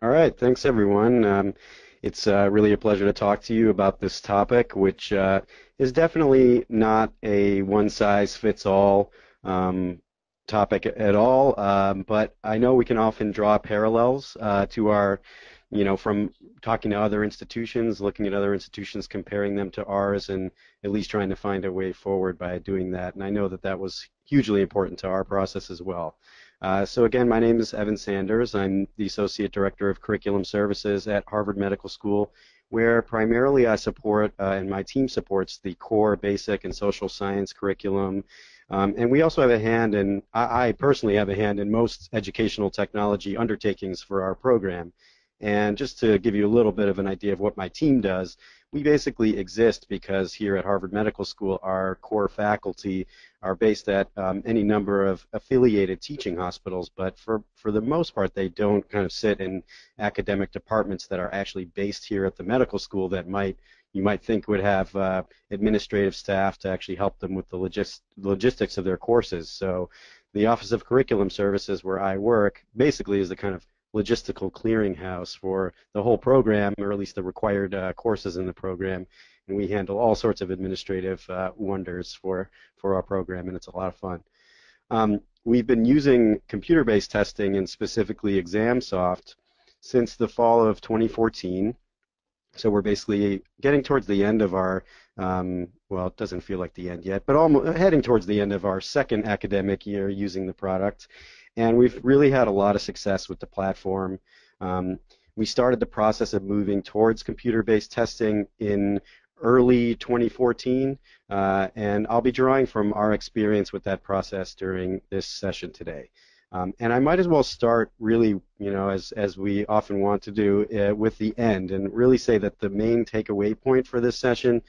All right, thanks everyone. It's really a pleasure to talk to you about this topic, which is definitely not a one-size-fits-all um, topic at all. But I know we can often draw parallels to from talking to other institutions, looking at other institutions, comparing them to ours, and at least trying to find a way forward by doing that. And I know that that was hugely important to our process as well. So again, my name is Evan Sanders. I'm the Associate Director of Curriculum Services at Harvard Medical School, where primarily I support and my team supports the core basic and social science curriculum. And we also have a hand in, I personally have a hand in most educational technology undertakings for our program. And just to give you a little bit of an idea of what my team does, we basically exist because here at Harvard Medical School, our core faculty are based at any number of affiliated teaching hospitals, but for the most part, they don't kind of sit in academic departments that are actually based here at the medical school that you might think would have administrative staff to actually help them with the logistics of their courses. So the Office of Curriculum Services, where I work, basically is the kind of logistical clearinghouse for the whole program, or at least the required courses in the program. And we handle all sorts of administrative wonders for our program, and it's a lot of fun. We've been using computer-based testing and specifically ExamSoft since the fall of 2014. So we're basically getting towards the end of our, well, it doesn't feel like the end yet, but almost heading towards the end of our second academic year using the product. And we've really had a lot of success with the platform. We started the process of moving towards computer-based testing in early 2014, and I'll be drawing from our experience with that process during this session today. And I might as well start really, as we often want to do, with the end, and really say that the main takeaway point for this session,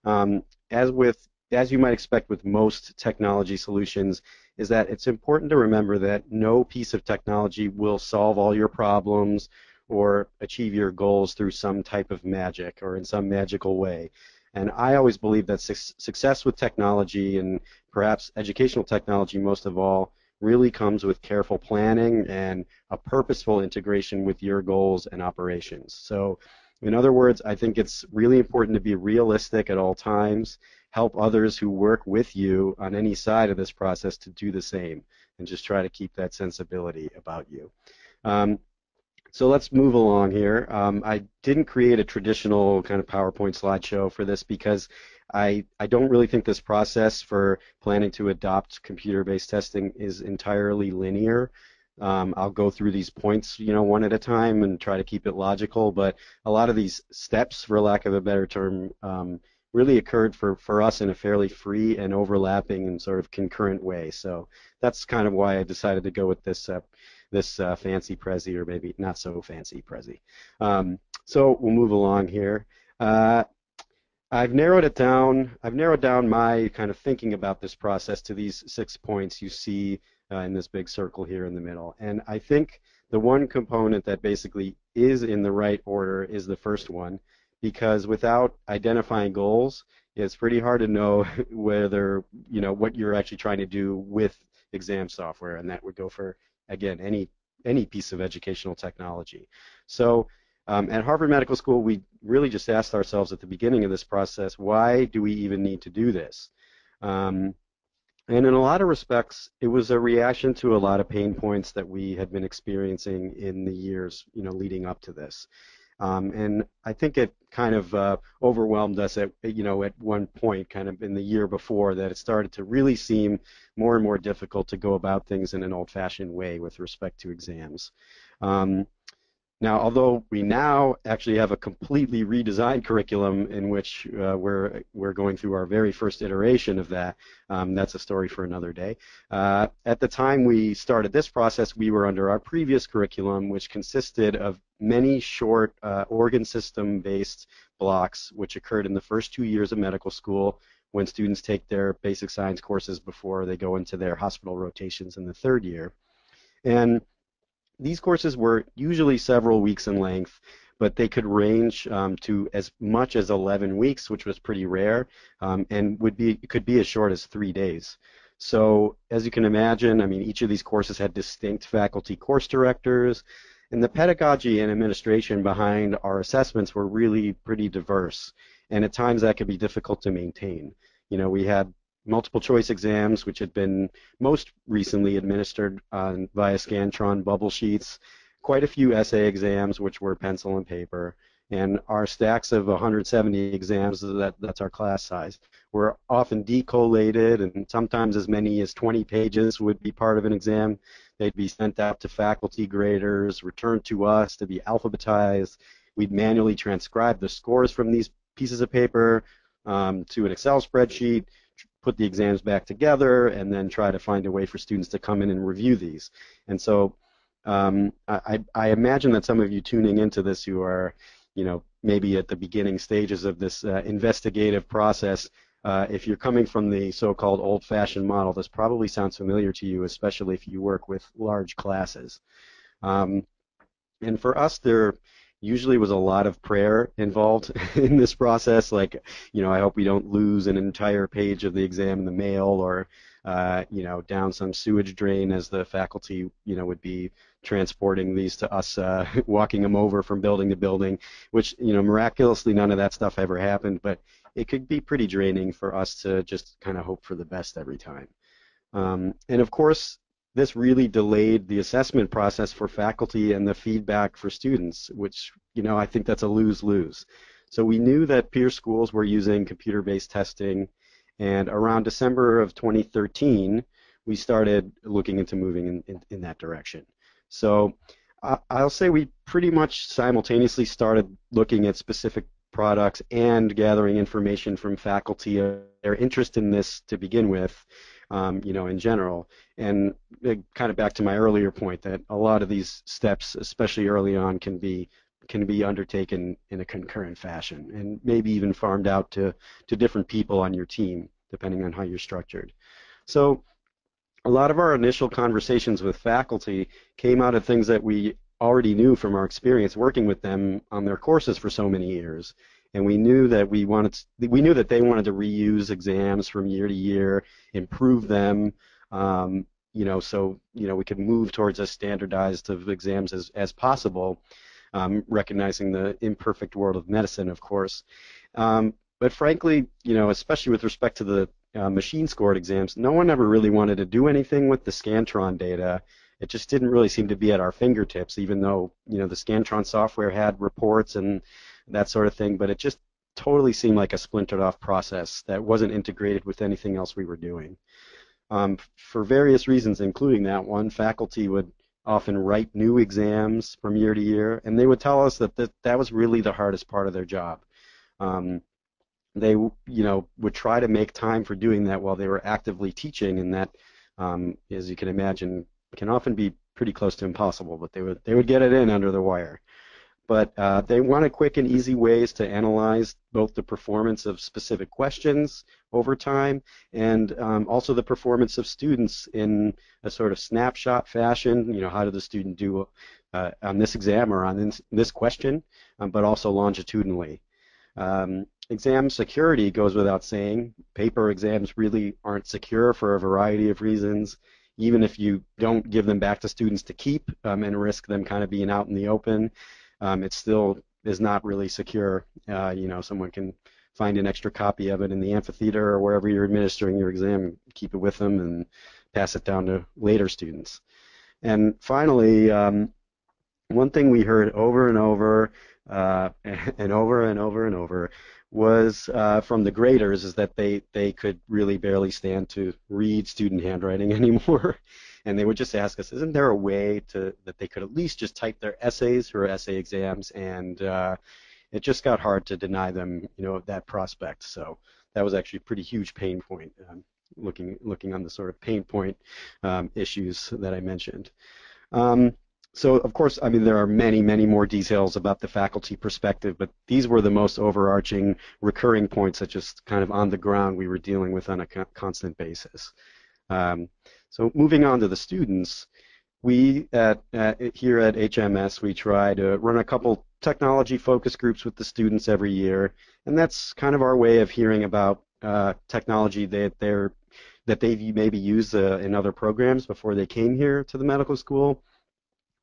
as you might expect with most technology solutions, is that it's important to remember that no piece of technology will solve all your problems or achieve your goals through some type of magic or in some magical way. And I always believe that success with technology, and perhaps educational technology most of all, really comes with careful planning and a purposeful integration with your goals and operations. So in other words, I think it's really important to be realistic at all times, help others who work with you on any side of this process to do the same, and just try to keep that sensibility about you. So let's move along here. I didn't create a traditional kind of PowerPoint slideshow for this because I don't really think this process for planning to adopt computer-based testing is entirely linear. I'll go through these points, one at a time and try to keep it logical, but a lot of these steps, for lack of a better term, really occurred for us in a fairly free and overlapping and sort of concurrent way. So that's kind of why I decided to go with this fancy Prezi, or maybe not so fancy Prezi. So we'll move along here. I've narrowed down my kind of thinking about this process to these 6 points you see in this big circle here in the middle. And I think the one component that basically is in the right order is the first one, because without identifying goals, it's pretty hard to know whether, what you're actually trying to do with exam software, and that would go for, again, any piece of educational technology. So at Harvard Medical School, we really just asked ourselves at the beginning of this process, why do we even need to do this? And in a lot of respects, it was a reaction to a lot of pain points that we had been experiencing in the years, leading up to this. And I think it kind of overwhelmed us at one point, kind of in the year before, that it started to really seem more and more difficult to go about things in an old-fashioned way with respect to exams. Now, although we now actually have a completely redesigned curriculum in which we're going through our very first iteration of that, that's a story for another day. At the time we started this process, we were under our previous curriculum, which consisted of many short organ system-based blocks, which occurred in the first 2 years of medical school when students take their basic science courses before they go into their hospital rotations in the third year. And these courses were usually several weeks in length, but they could range to as much as 11 weeks, which was pretty rare, and could be as short as 3 days. So as you can imagine, I mean, each of these courses had distinct faculty course directors, And the pedagogy and administration behind our assessments were really pretty diverse. And at times that could be difficult to maintain. We had multiple choice exams, which had been most recently administered via Scantron bubble sheets, quite a few essay exams, which were pencil and paper, and our stacks of 170 exams, that's our class size, were often decollated, and sometimes as many as 20 pages would be part of an exam. They'd be sent out to faculty graders, returned to us to be alphabetized. We'd manually transcribe the scores from these pieces of paper to an Excel spreadsheet, put the exams back together, and then try to find a way for students to come in and review these. And so I imagine that some of you tuning into this who are, maybe at the beginning stages of this investigative process, if you're coming from the so-called old-fashioned model, this probably sounds familiar to you, especially if you work with large classes. And for us, there usually was a lot of prayer involved in this process, like, I hope we don't lose an entire page of the exam in the mail, or, down some sewage drain as the faculty, would be transporting these to us, walking them over from building to building, which, miraculously none of that stuff ever happened, but it could be pretty draining for us to just kind of hope for the best every time. And of course, this really delayed the assessment process for faculty and the feedback for students, which, I think that's a lose-lose. So we knew that peer schools were using computer-based testing, and around December of 2013, we started looking into moving in that direction. So I'll say we pretty much simultaneously started looking at specific products and gathering information from faculty, their interest in this to begin with, in general. And kind of back to my earlier point that a lot of these steps, especially early on, can be undertaken in a concurrent fashion, and maybe even farmed out to different people on your team, depending on how you're structured. So a lot of our initial conversations with faculty came out of things that we already knew from our experience working with them on their courses for so many years. And we knew that they wanted to reuse exams from year to year, improve them, so we could move towards as standardized of exams as possible, recognizing the imperfect world of medicine, of course. But frankly, especially with respect to the machine-scored exams, no one ever really wanted to do anything with the Scantron data. It just didn't really seem to be at our fingertips, even though, the Scantron software had reports and that sort of thing, but it just totally seemed like a splintered off process that wasn't integrated with anything else we were doing. For various reasons, including that one, faculty would often write new exams from year to year, and they would tell us that that was really the hardest part of their job. They, would try to make time for doing that while they were actively teaching, and that, as you can imagine, can often be pretty close to impossible, but they would get it in under the wire. But they wanted quick and easy ways to analyze both the performance of specific questions over time and also the performance of students in a sort of snapshot fashion. How did the student do on this exam or on this question, but also longitudinally. Exam security goes without saying. Paper exams really aren't secure for a variety of reasons. Even if you don't give them back to students to keep and risk them kind of being out in the open, it still is not really secure. Someone can find an extra copy of it in the amphitheater or wherever you're administering your exam, keep it with them and pass it down to later students. And finally, one thing we heard over and over and over and over and over was from the graders is that they could really barely stand to read student handwriting anymore. And they would just ask us, isn't there a way that they could at least just type their essays for essay exams? And it just got hard to deny them, that prospect. So that was actually a pretty huge pain point, looking on the sort of pain point issues that I mentioned. So, of course, there are many, many more details about the faculty perspective, but these were the most overarching recurring points that just kind of on the ground we were dealing with on a constant basis. So moving on to the students, we here at HMS, we try to run a couple technology focus groups with the students every year, and that's kind of our way of hearing about technology that they've maybe used in other programs before they came here to the medical school,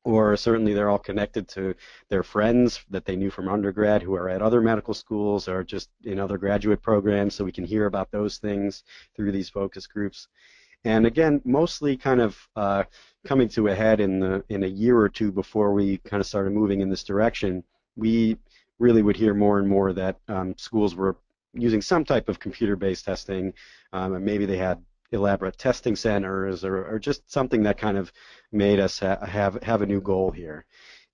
or certainly they're all connected to their friends that they knew from undergrad who are at other medical schools or just in other graduate programs, so we can hear about those things through these focus groups. And again, mostly kind of coming to a head in a year or two before we kind of started moving in this direction, we really would hear more and more that schools were using some type of computer-based testing, and maybe they had elaborate testing centers or just something that kind of made us have a new goal here.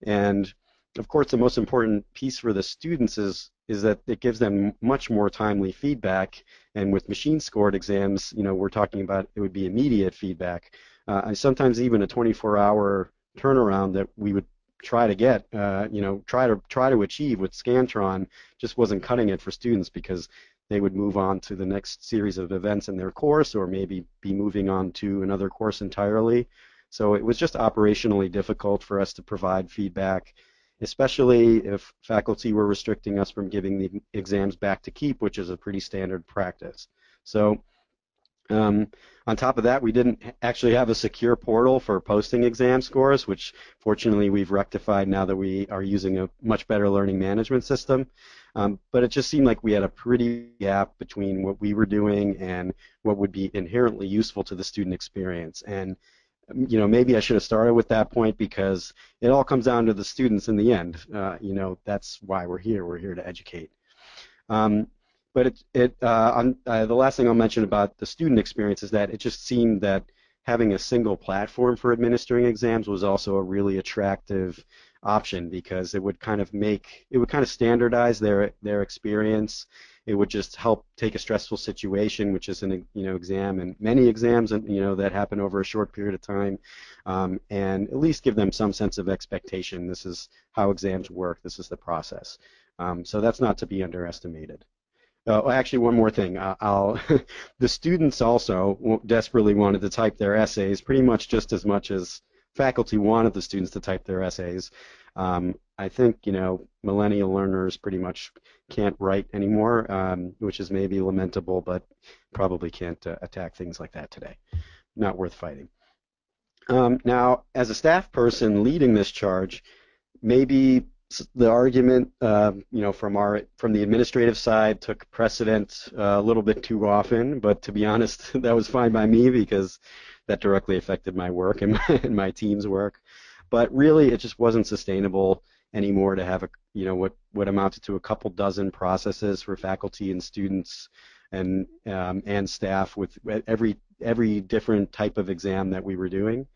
And of course, the most important piece for the students is that it gives them much more timely feedback. And with machine scored exams, we're talking about it would be immediate feedback. And sometimes even a 24-hour turnaround that we would try to get, try to achieve with Scantron just wasn't cutting it for students, because they would move on to the next series of events in their course, or maybe be moving on to another course entirely. So it was just operationally difficult for us to provide feedback, especially if faculty were restricting us from giving the exams back to keep, which is a pretty standard practice. So on top of that, we didn't actually have a secure portal for posting exam scores, which fortunately we've rectified now that we are using a much better learning management system. But it just seemed like we had a pretty gap between what we were doing and what would be inherently useful to the student experience. And maybe I should have started with that point, because it all comes down to the students in the end. That's why we're here. We're here to educate. But the last thing I'll mention about the student experience is that it just seemed that having a single platform for administering exams was also a really attractive option, because it would kind of standardize their experience. It would just help take a stressful situation, which is an exam, and many exams that happen over a short period of time, and at least give them some sense of expectation. This is how exams work. This is the process. So that's not to be underestimated. Actually, one more thing. The students also desperately wanted to type their essays, pretty much just as much as faculty wanted the students to type their essays. I think, millennial learners pretty much can't write anymore, which is maybe lamentable, but probably can't attack things like that today. Not worth fighting. Now, as a staff person leading this charge, maybe the argument, from the administrative side took precedent a little bit too often, but to be honest, that was fine by me, because that directly affected my work and my team's work. But really, it just wasn't sustainable anymore to have what amounted to a couple dozen processes for faculty and students and staff with every different type of exam that we were doing.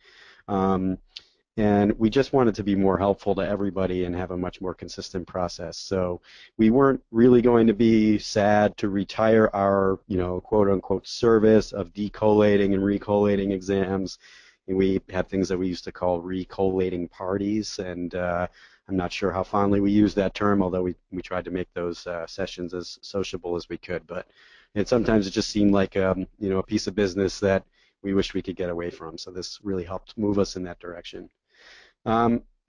And we just wanted to be more helpful to everybody and have a much more consistent process. So we weren't really going to be sad to retire our, quote unquote service of decollating and recollating exams. And we had things that we used to call recollating parties, and I'm not sure how fondly we use that term, although we tried to make those sessions as sociable as we could. But sometimes it just seemed like a piece of business that we wish we could get away from. So this really helped move us in that direction.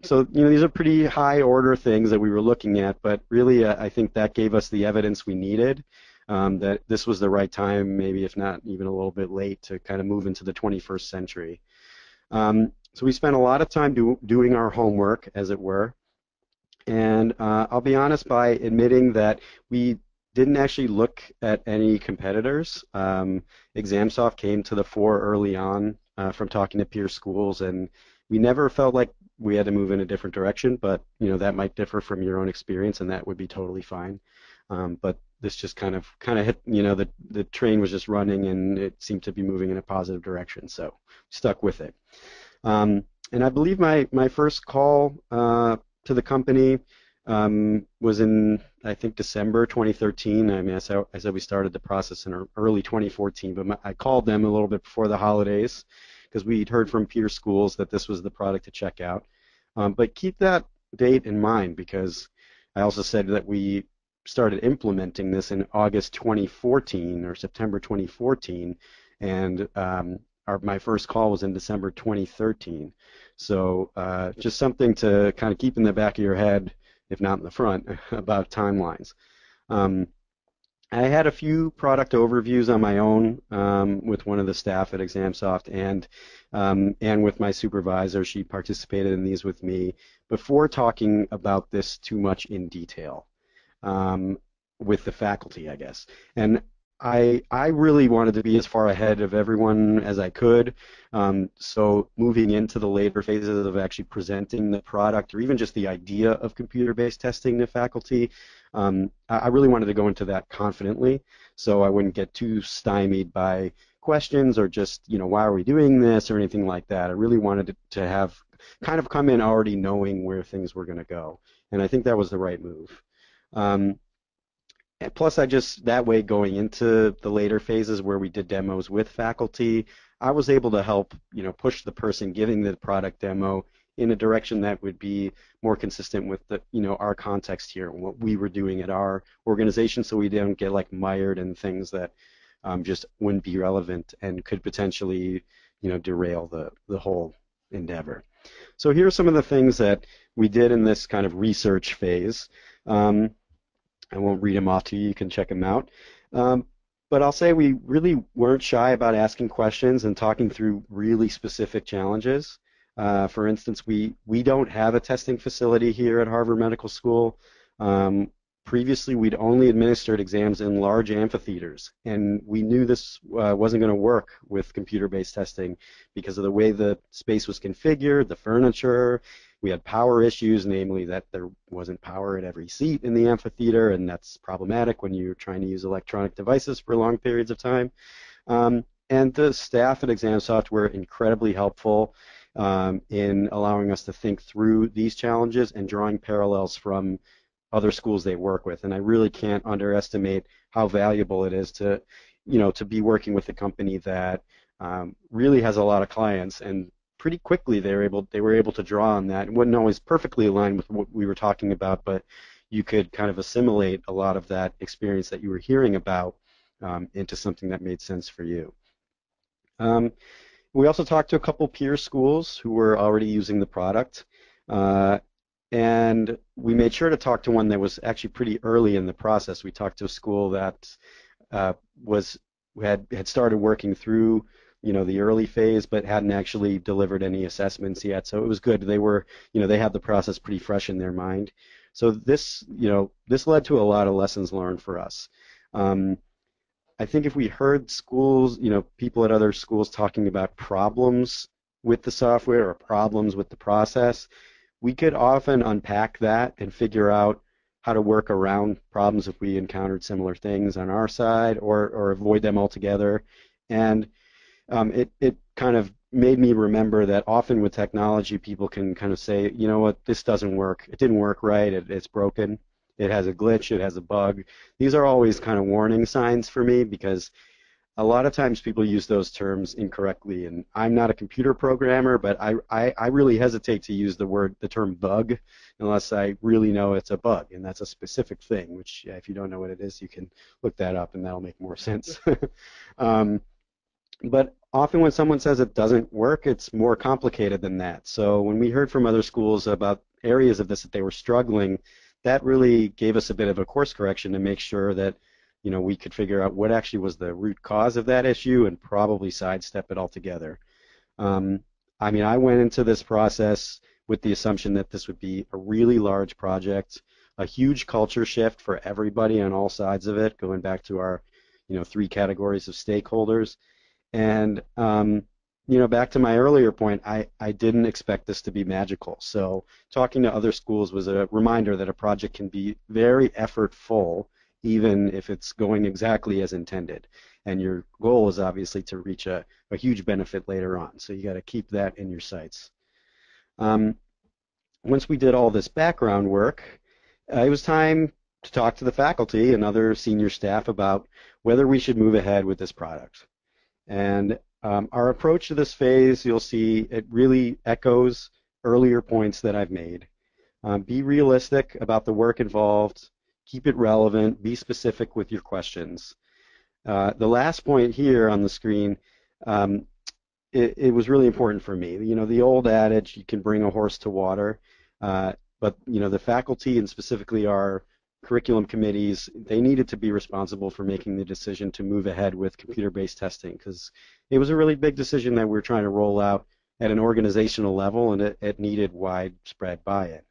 So these are pretty high order things that we were looking at, but really I think that gave us the evidence we needed, that this was the right time, maybe if not even a little bit late, to kind of move into the 21st century. So we spent a lot of time doing our homework, as it were, and I'll be honest by admitting that we didn't actually look at any competitors. ExamSoft came to the fore early on from talking to peer schools, and we never felt like we had to move in a different direction, but that might differ from your own experience, and that would be totally fine. But this just kind of hit, the train was just running, and it seemed to be moving in a positive direction, so stuck with it. And I believe my first call to the company was in, I think, December 2013. I mean, I said we started the process in early 2014, but I called them a little bit before the holidays, because we'd heard from peer schools that this was the product to check out. But keep that date in mind, because I also said that we started implementing this in August 2014 or September 2014, and my first call was in December 2013. So just something to kind of keep in the back of your head, if not in the front, about timelines. I had a few product overviews on my own with one of the staff at ExamSoft and with my supervisor. She participated in these with me before talking about this too much in detail um, with the faculty, I guess. And I really wanted to be as far ahead of everyone as I could. So moving into the later phases of actually presenting the product or even just the idea of computer-based testing to faculty, I really wanted to go into that confidently so I wouldn't get too stymied by questions or just, why are we doing this or anything like that. I really wanted to have kind of come in already knowing where things were going to go. And I think that was the right move. Um, and plus, I just that way going into the later phases where we did demos with faculty, I was able to help, push the person giving the product demo in a direction that would be more consistent with the, our context here and what we were doing at our organization, so we didn't get like mired in things that just wouldn't be relevant and could potentially, derail the whole endeavor. So here are some of the things that we did in this kind of research phase. Um, I won't read them off to you. You can check them out. Um, but I'll say we really weren't shy about asking questions and talking through really specific challenges. For instance, we don't have a testing facility here at Harvard Medical School. Um, Previously, we'd only administered exams in large amphitheaters, and we knew this wasn't going to work with computer-based testing because of the way the space was configured, the furniture. We had power issues, namely that there wasn't power at every seat in the amphitheater, and that's problematic when you're trying to use electronic devices for long periods of time. And the staff at ExamSoft were incredibly helpful in allowing us to think through these challenges and drawing parallels from other schools they work with. And I really can't underestimate how valuable it is to, to be working with a company that really has a lot of clients, and pretty quickly they were able to draw on that. It wasn't always perfectly aligned with what we were talking about, but you could kind of assimilate a lot of that experience that you were hearing about into something that made sense for you. Um, we also talked to a couple peer schools who were already using the product. Uh, and we made sure to talk to one that was actually pretty early in the process. We talked to a school that uh, was had started working through, the early phase, but hadn't actually delivered any assessments yet. So it was good. They were, they had the process pretty fresh in their mind. So this led to a lot of lessons learned for us. Um, I think if we heard schools, people at other schools talking about problems with the software or problems with the process, we could often unpack that and figure out how to work around problems if we encountered similar things on our side or avoid them altogether. And it kind of made me remember that often with technology, people can kind of say, you know what, this doesn't work. It didn't work right. It's broken. It has a glitch. It has a bug. These are always kind of warning signs for me because a lot of times people use those terms incorrectly, and I'm not a computer programmer, but I really hesitate to use the term bug unless I really know it's a bug, and that's a specific thing, which if you don't know what it is, you can look that up and that'll make more sense. um, but often when someone says it doesn't work, it's more complicated than that. So when we heard from other schools about areas of this that they were struggling, that really gave us a bit of a course correction to make sure that we could figure out what actually was the root cause of that issue and probably sidestep it altogether. Um, I mean, I went into this process with the assumption that this would be a really large project, a huge culture shift for everybody on all sides of it, going back to our, three categories of stakeholders. And back to my earlier point, I didn't expect this to be magical. So talking to other schools was a reminder that a project can be very effortful, even if it's going exactly as intended. And your goal is obviously to reach a huge benefit later on. So you got to keep that in your sights. Um, Once we did all this background work, it was time to talk to the faculty and other senior staff about whether we should move ahead with this product. And our approach to this phase, you'll see it really echoes earlier points that I've made. Be realistic about the work involved, keep it relevant, be specific with your questions. The last point here on the screen, um, it was really important for me. The old adage, you can bring a horse to water, but the faculty and specifically our curriculum committees, they needed to be responsible for making the decision to move ahead with computer-based testing because it was a really big decision that we were trying to roll out at an organizational level, and it needed widespread buy-in.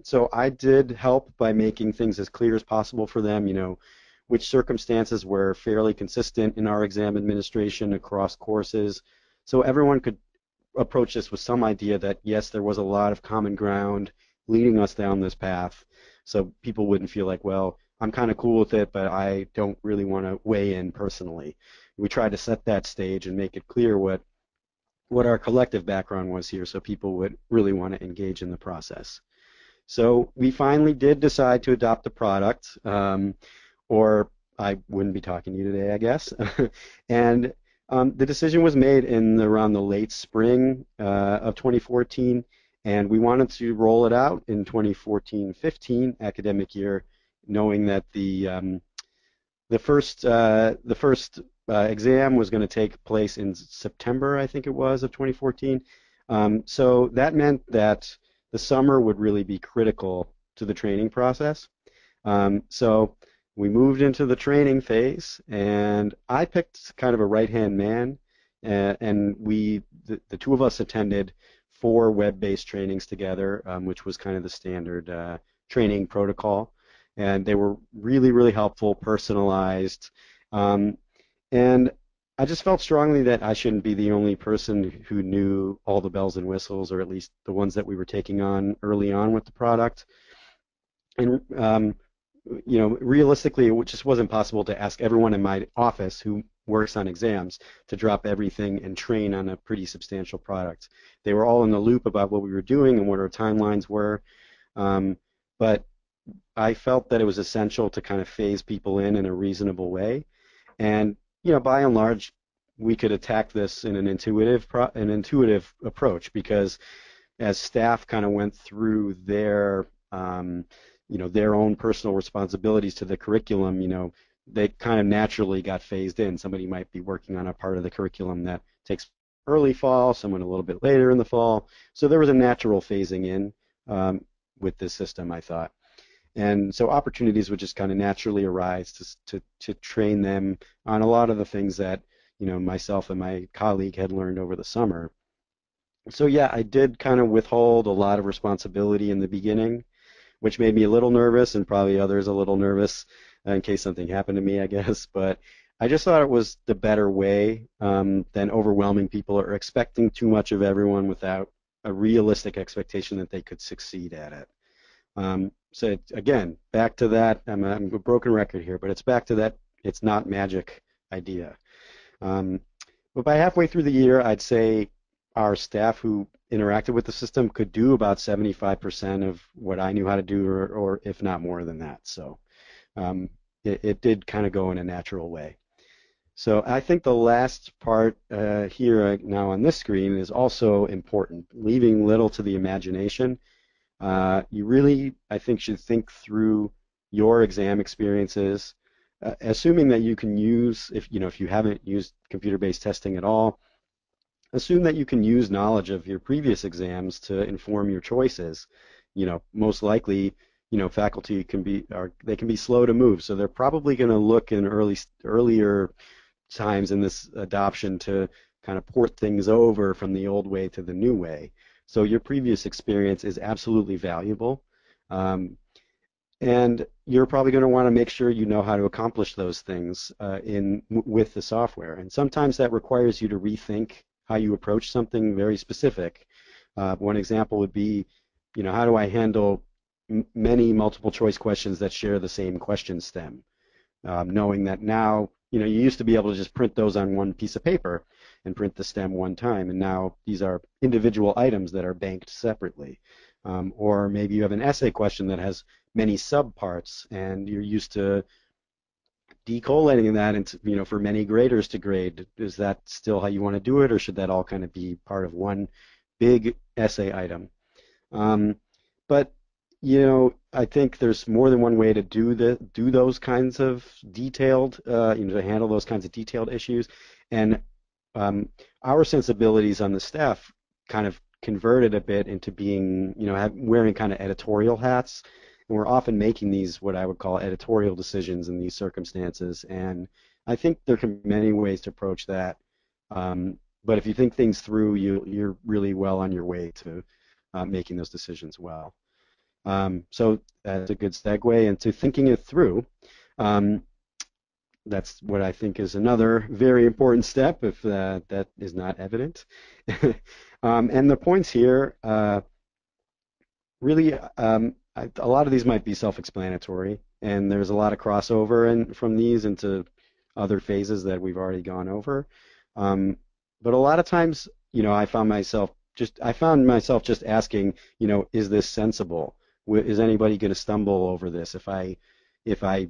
So I did help by making things as clear as possible for them, which circumstances were fairly consistent in our exam administration across courses, so everyone could approach this with some idea that, yes, there was a lot of common ground leading us down this path, so people wouldn't feel like, well, I'm kind of cool with it, but I don't really want to weigh in personally. We tried to set that stage and make it clear what our collective background was here so people would really want to engage in the process. So we finally did decide to adopt the product, or I wouldn't be talking to you today, I guess. And the decision was made in around the late spring of 2014, and we wanted to roll it out in 2014-15 academic year, knowing that the first exam was going to take place in September, I think it was, of 2014. So that meant that the summer would really be critical to the training process. So we moved into the training phase, and I picked kind of a right-hand man, and the two of us attended 4 web-based trainings together, which was kind of the standard training protocol. And they were really, really helpful, personalized. And I just felt strongly that I shouldn't be the only person who knew all the bells and whistles, or at least the ones that we were taking on early on with the product. And realistically, it just wasn't possible to ask everyone in my office who works on exams to drop everything and train on a pretty substantial product. They were all in the loop about what we were doing and what our timelines were, but I felt that it was essential to kind of phase people in a reasonable way. And by and large, we could attack this in an intuitive approach, because as staff kind of went through their their own personal responsibilities to the curriculum, they kind of naturally got phased in. Somebody might be working on a part of the curriculum that takes early fall, someone a little bit later in the fall. So there was a natural phasing in with this system, I thought. And so opportunities would just kind of naturally arise to train them on a lot of the things that myself and my colleague had learned over the summer. So yeah, I did kind of withhold a lot of responsibility in the beginning, which made me a little nervous, and probably others a little nervous in case something happened to me, I guess. But I just thought it was the better way than overwhelming people or expecting too much of everyone without a realistic expectation that they could succeed at it. So again, back to that, I'm a broken record here, but it's back to that it's not magic idea. But by halfway through the year, I'd say our staff who interacted with the system could do about 75% of what I knew how to do, or if not more than that. So it did kind of go in a natural way. So I think the last part here now on this screen is also important, leaving little to the imagination. You really, I think, should think through your exam experiences, assuming that you can use, if you haven't used computer-based testing at all, assume that you can use knowledge of your previous exams to inform your choices. Most likely, faculty can be slow to move, so they're probably going to look in earlier times in this adoption to kind of port things over from the old way to the new way. So your previous experience is absolutely valuable, and you're probably going to want to make sure you know how to accomplish those things with the software. And sometimes that requires you to rethink how you approach something very specific. One example would be, how do I handle many multiple choice questions that share the same question stem? Knowing that now, you used to be able to just print those on one piece of paper and print the stem one time, and now these are individual items that are banked separately. Or maybe you have an essay question that has many subparts, and you're used to decollating that into, for many graders to grade. Is that still how you want to do it, or should that all kind of be part of one big essay item? But I think there's more than one way to do those kinds of detailed, to handle those kinds of detailed issues. And our sensibilities on the staff kind of converted a bit into being, wearing kind of editorial hats and we're often making these what I would call editorial decisions in these circumstances. And I think there can be many ways to approach that. But if you think things through, you're really well on your way to making those decisions well. So that's a good segue into thinking it through. Um, that's what I think is another very important step if that is not evident. And the points here, really, a lot of these might be self-explanatory, and there's a lot of crossover from these into other phases that we've already gone over. But a lot of times, I found myself just asking, is this sensible? Is anybody going to stumble over this if I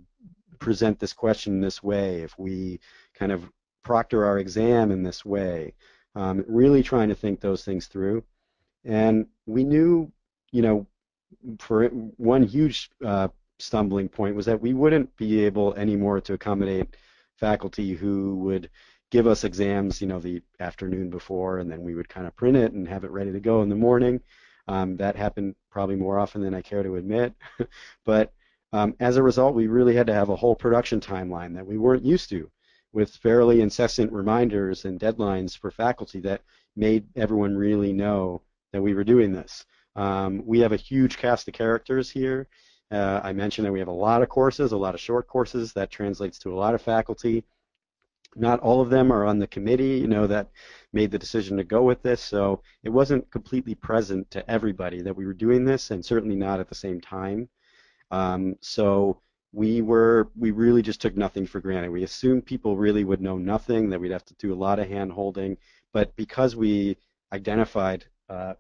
present this question in this way, if we kind of proctor our exam in this way? Really trying to think those things through. And we knew, for one huge stumbling point was that we wouldn't be able anymore to accommodate faculty who would give us exams, the afternoon before, and then we would kind of print it and have it ready to go in the morning. That happened probably more often than I care to admit. But as a result, we really had to have a whole production timeline that we weren't used to, with fairly incessant reminders and deadlines for faculty that made everyone really know that we were doing this. We have a huge cast of characters here. I mentioned that we have a lot of courses, a lot of short courses. That translates to a lot of faculty. Not all of them are on the committee, that made the decision to go with this. So it wasn't completely present to everybody that we were doing this, and certainly not at the same time. So we really just took nothing for granted. We assumed people really would know nothing, that we'd have to do a lot of hand holding. But because we identified, a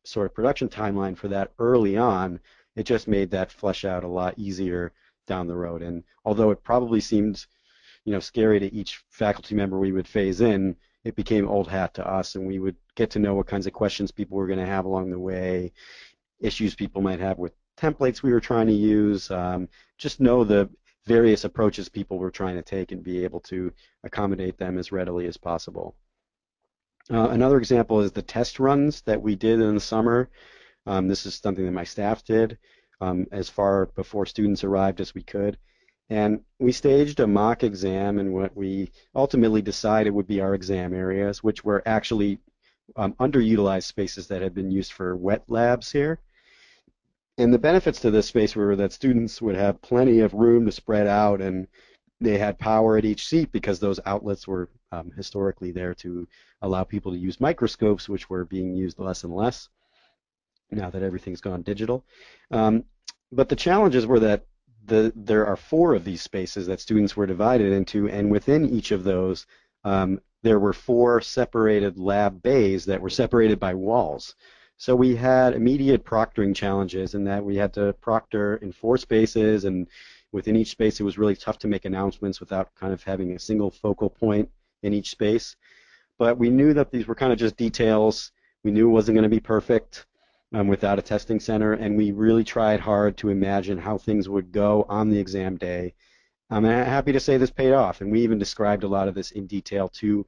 sort of production timeline for that early on, it just made that flesh out a lot easier down the road. And although it probably seemed, scary to each faculty member we would phase in, it became old hat to us, and we would get to know what kinds of questions people were going to have along the way, issues people might have with templates we were trying to use, just know the various approaches people were trying to take and be able to accommodate them as readily as possible. Another example is the test runs that we did in the summer. This is something that my staff did as far before students arrived as we could. And we staged a mock exam in what we ultimately decided would be our exam areas, which were actually underutilized spaces that had been used for wet labs here. And the benefits to this space were that students would have plenty of room to spread out, and they had power at each seat because those outlets were historically there to allow people to use microscopes, which were being used less and less now that everything's gone digital. But the challenges were that there are 4 of these spaces that students were divided into, and within each of those, there were 4 separated lab bays that were separated by walls. So we had immediate proctoring challenges in that we had to proctor in 4 spaces, and within each space it was really tough to make announcements without kind of having a single focal point in each space. But we knew that these were kind of just details. We knew it wasn't going to be perfect without a testing center, and we really tried hard to imagine how things would go on the exam day. I'm happy to say this paid off, and we even described a lot of this in detail to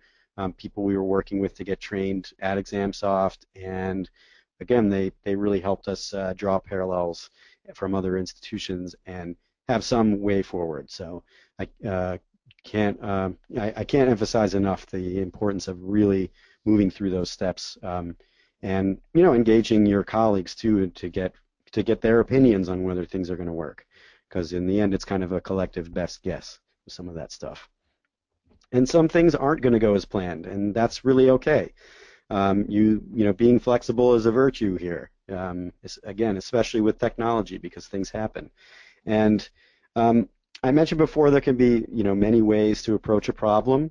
people we were working with to get trained at ExamSoft, and again, they really helped us draw parallels from other institutions and have some way forward. So I can't emphasize enough the importance of really moving through those steps. And engaging your colleagues too to get their opinions on whether things are going to work, because in the end it's kind of a collective best guess with some of that stuff. And some things aren't going to go as planned, and that's really okay. Being flexible is a virtue here. Again, especially with technology, because things happen. And I mentioned before there can be many ways to approach a problem.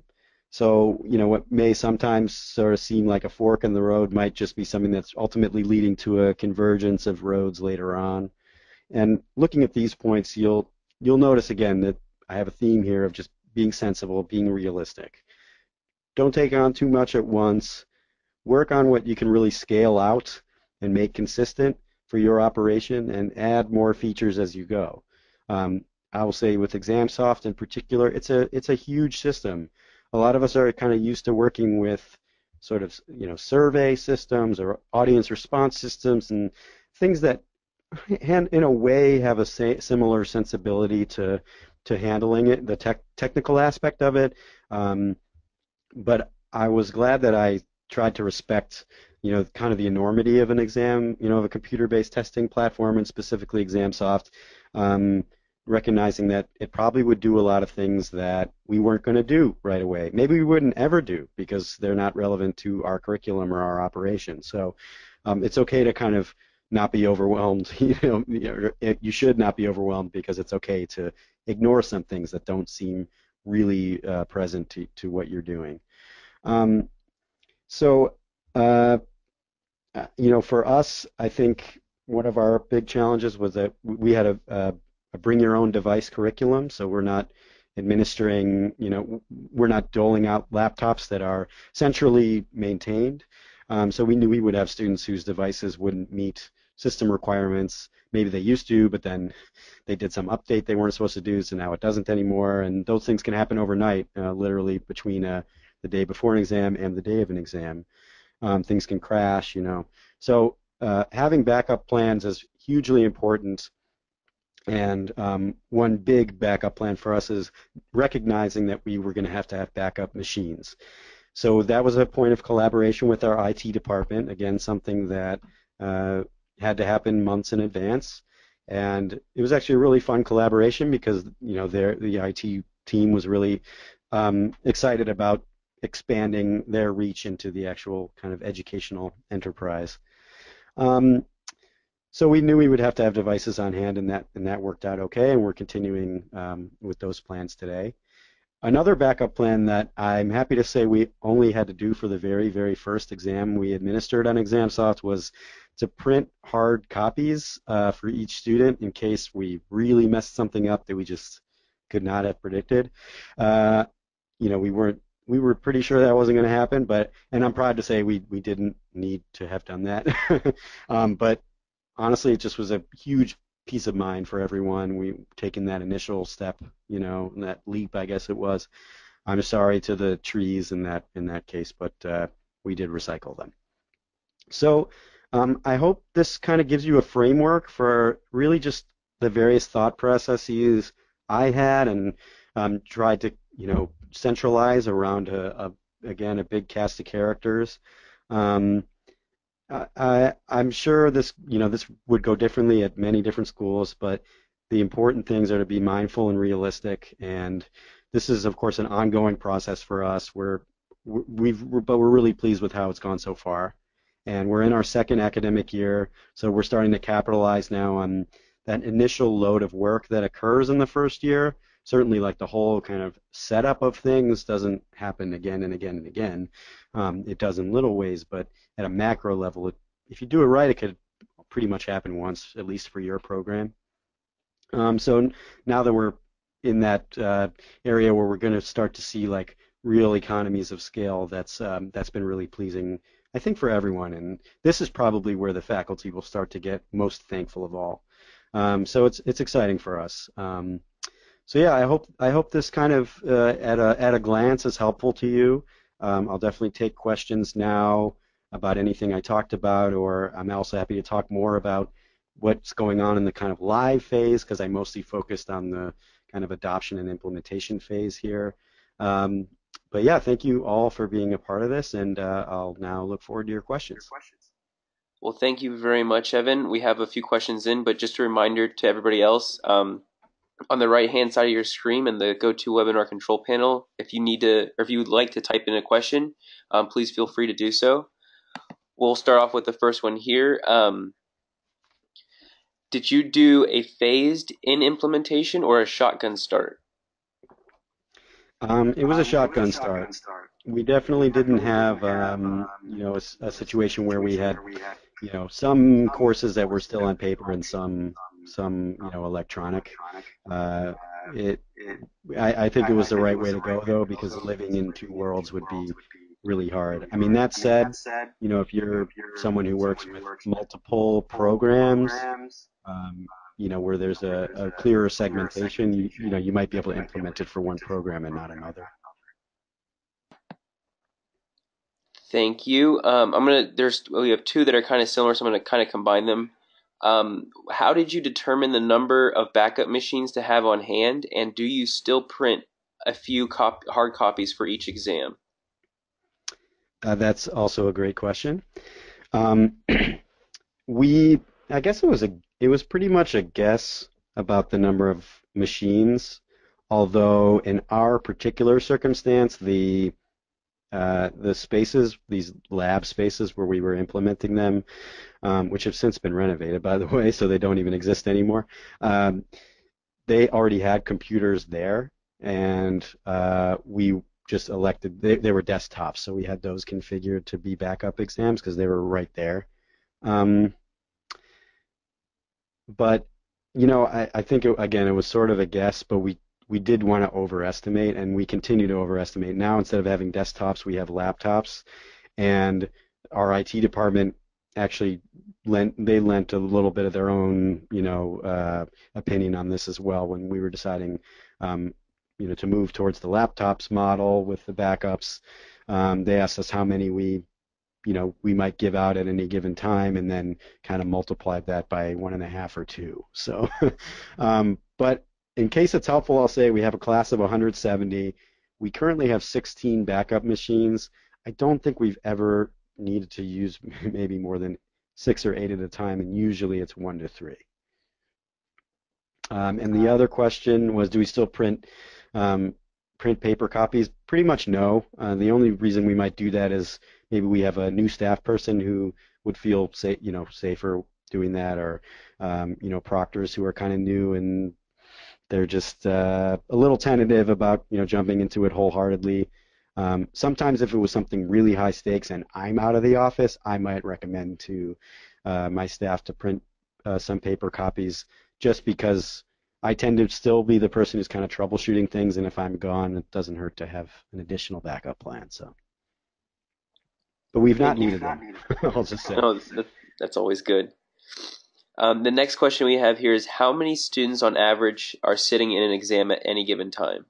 So, what may sometimes sort of seem like a fork in the road might just be something that's ultimately leading to a convergence of roads later on. And looking at these points, you'll notice again that I have a theme here of just being sensible, being realistic. Don't take on too much at once. Work on what you can really scale out and make consistent for your operation, and add more features as you go. I will say with ExamSoft in particular, it's a huge system. A lot of us are kind of used to working with sort of survey systems or audience response systems and things that and in a way have a similar sensibility to handling it, the technical aspect of it. Um, but I was glad that I tried to respect, kind of the enormity of an exam, of a computer-based testing platform and specifically ExamSoft, um, recognizing that it probably would do a lot of things that we weren't going to do right away. Maybe we wouldn't ever do because they're not relevant to our curriculum or our operation. So it's okay to kind of not be overwhelmed. You should not be overwhelmed because it's okay to ignore some things that don't seem really present to what you're doing. Um, so, uh, for us, I think one of our big challenges was that we had a bring your own device curriculum. So we're not administering, we're not doling out laptops that are centrally maintained. So we knew we would have students whose devices wouldn't meet system requirements. Maybe they used to, but then they did some update they weren't supposed to do, so now it doesn't anymore. And those things can happen overnight, literally between the day before an exam and the day of an exam. Things can crash. So having backup plans is hugely important. And one big backup plan for us is recognizing that we were going to have backup machines. So that was a point of collaboration with our IT department. Again, something that uh, had to happen months in advance. And it was actually a really fun collaboration because, the IT team was really excited about expanding their reach into the actual kind of educational enterprise. Um, so we knew we would have to have devices on hand, and that worked out okay. And we're continuing with those plans today. Another backup plan that I'm happy to say we only had to do for the very, very first exam we administered on ExamSoft was to print hard copies for each student in case we really messed something up that we just could not have predicted. Uh, we were pretty sure that wasn't going to happen, and I'm proud to say we didn't need to have done that. But honestly, it just was a huge peace of mind for everyone. We taken that initial step, that leap, I guess it was. I'm sorry to the trees in that case, but we did recycle them. So I hope this kind of gives you a framework for really just the various thought processes I had and tried to, centralize around again, a big cast of characters. Um, I'm sure this would go differently at many different schools, but the important things are to be mindful and realistic. And this is, of course, an ongoing process for us. But we're really pleased with how it's gone so far. And we're in our second academic year, so we're starting to capitalize now on that initial load of work that occurs in the first year. Certainly, like the whole kind of setup of things doesn't happen again and again and again. It does in little ways, but at a macro level, if you do it right, it could pretty much happen once, at least for your program. So now that we're in that area where we're going to start to see like real economies of scale, that's been really pleasing, I think, for everyone. And this is probably where the faculty will start to get most thankful of all. So it's exciting for us. So yeah, I hope this kind of at a glance is helpful to you. I'll definitely take questions now about anything I talked about, or I'm also happy to talk more about what's going on in the kind of live phase because I mostly focused on the kind of adoption and implementation phase here. Um, but yeah, thank you all for being a part of this, and I'll now look forward to your questions. Well, thank you very much, Evan. We have a few questions in, but just a reminder to everybody else, on the right-hand side of your screen in the GoToWebinar control panel, if you need to, or if you would like to type in a question, please feel free to do so. We'll start off with the first one here. Did you do a phased in implementation or a shotgun start? It was a shotgun start. We definitely didn't have, a situation where we had, some courses that were still on paper and some, electronic. Uh, it, I think it was the right way to go though, because living in two worlds would be really hard. I mean, that said, if you're someone who works with multiple programs, um, where there's a clearer segmentation, you might be able to implement it for one program and not another. Thank you. We have two that are kind of similar, so I'm gonna kind of combine them. How did you determine the number of backup machines to have on hand, and do you still print a few hard copies for each exam? That's also a great question. Um, we, I guess it was pretty much a guess about the number of machines, although in our particular circumstance, the spaces, these lab spaces where we were implementing them, which have since been renovated, by the way, so they don't even exist anymore. Um, they already had computers there, and we just elected, they were desktops, so we had those configured to be backup exams because they were right there. Um, but I think again, it was sort of a guess, but we did want to overestimate, and we continue to overestimate. Now, instead of having desktops, we have laptops, and our IT department actually lent a little bit of their own, opinion on this as well when we were deciding, um, to move towards the laptops model with the backups. They asked us how many we might give out at any given time, and then kind of multiplied that by 1.5 or 2. So, but in case it's helpful, I'll say we have a class of 170. We currently have 16 backup machines. I don't think we've ever needed to use maybe more than 6 or 8 at a time, and usually it's 1 to 3. And the other question was, do we still um, print paper copies? Pretty much no. The only reason we might do that is maybe we have a new staff person who would feel safer doing that, or proctors who are kind of new and they're just a little tentative about jumping into it wholeheartedly. Sometimes if it was something really high stakes and I'm out of the office, I might recommend to my staff to print some paper copies, just because I tend to still be the person who's kind of troubleshooting things, and if I'm gone, it doesn't hurt to have an additional backup plan. So, but we've not Thank you. needed them. I'll just say. No, that's always good. The next question we have here is how many students on average are sitting in an exam at any given time?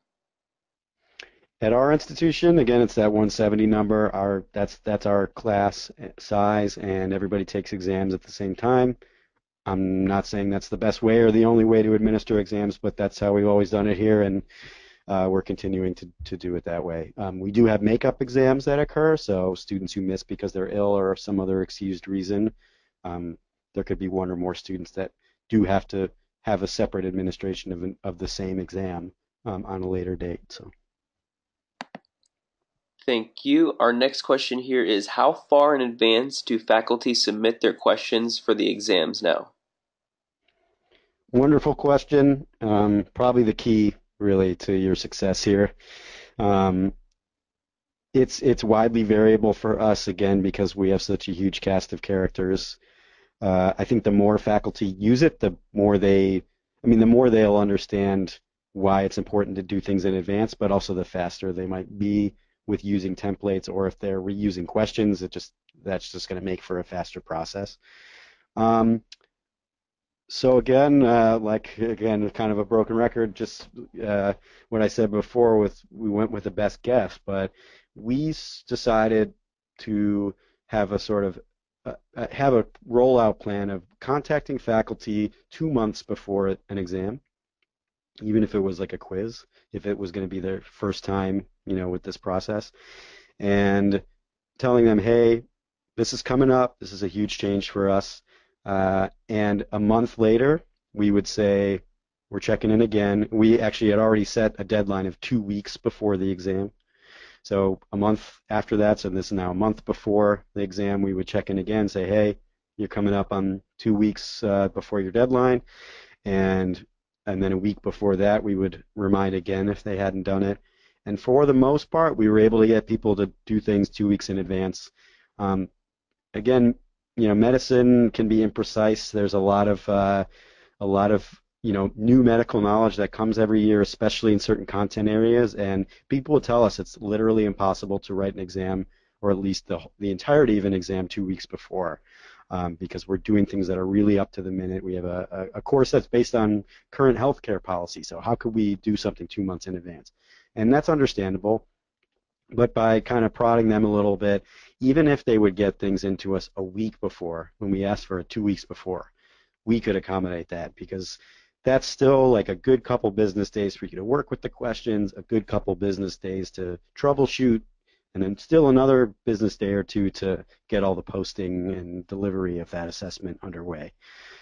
At our institution, again, it's that 170 number. That's our class size, and everybody takes exams at the same time. I'm not saying that's the best way or the only way to administer exams, but that's how we've always done it here, and we're continuing to do it that way. We do have makeup exams that occur, so students who miss because they're ill or some other excused reason, there could be one or more students that do have to have a separate administration of the same exam on a later date. So. Thank you. Our next question here is how far in advance do faculty submit their questions for the exams now? Wonderful question. Probably the key, really, to your success here. Um, it's widely variable for us, again, because we have such a huge cast of characters. I think the more faculty use it, the more they'll understand why it's important to do things in advance, but also the faster they might be with using templates, or if they're reusing questions, that's just going to make for a faster process. Um, So again, kind of a broken record. Just what I said before, we went with the best guess, but we decided to have a sort of have a rollout plan of contacting faculty 2 months before an exam, even if it was like a quiz, if it was going to be their first time, with this process, and telling them, hey, this is coming up. This is a huge change for us. And a month later, we would say, we're checking in again. We actually had already set a deadline of 2 weeks before the exam. So a month after that, so this is now a month before the exam, we would check in again, say, hey, you're coming up on 2 weeks before your deadline. And then a week before that, we would remind again if they hadn't done it. And for the most part, we were able to get people to do things 2 weeks in advance. Again, medicine can be imprecise. There's a lot of new medical knowledge that comes every year, especially in certain content areas, and people will tell us it's literally impossible to write an exam, or at least the entirety of an exam 2 weeks before, because we're doing things that are really up to the minute. We have a course that's based on current healthcare policy, so how could we do something 2 months in advance? And that's understandable. But by kind of prodding them a little bit, even if they would get things into us a week before, when we asked for it 2 weeks before, we could accommodate that, because that's still like a good couple business days for you to work with the questions, a good couple business days to troubleshoot, and then still another business day or two to get all the posting and delivery of that assessment underway.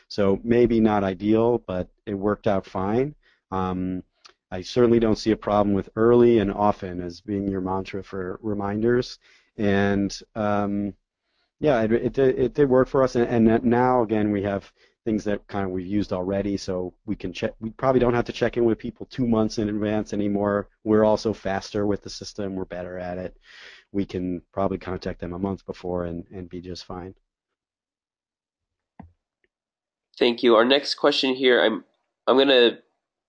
So maybe not ideal, but it worked out fine. Um, I certainly don't see a problem with early and often as being your mantra for reminders. And yeah, it did work for us. And now, again, we have things that kind of we've used already, so we can check. We probably don't have to check in with people 2 months in advance anymore. We're also faster with the system. We're better at it. We can probably contact them a month before and be just fine. Thank you. Our next question here, I'm gonna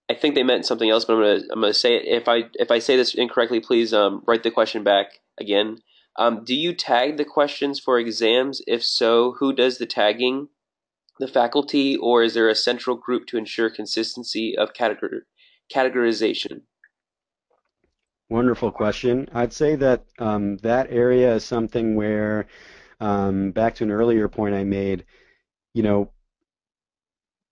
I think they meant something else, but I'm gonna say it. If I say this incorrectly, please write the question back again. Do you tag the questions for exams? If so, who does the tagging? The faculty, or is there a central group to ensure consistency of categorization? Wonderful question. I'd say that that area is something where, back to an earlier point I made, you know,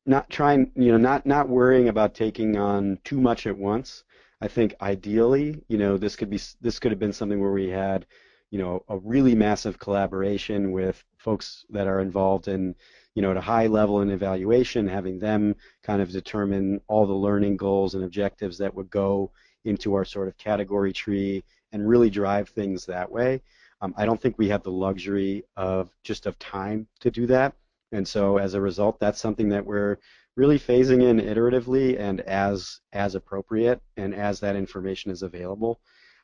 not trying, not worrying about taking on too much at once. I think ideally, this could have been something where we had, a really massive collaboration with folks that are involved in, at a high level in evaluation, having them kind of determine all the learning goals and objectives that would go into our sort of category tree and really drive things that way. I don't think we have the luxury of time to do that. And so as a result, that's something that we're really phasing in iteratively and as appropriate and as that information is available.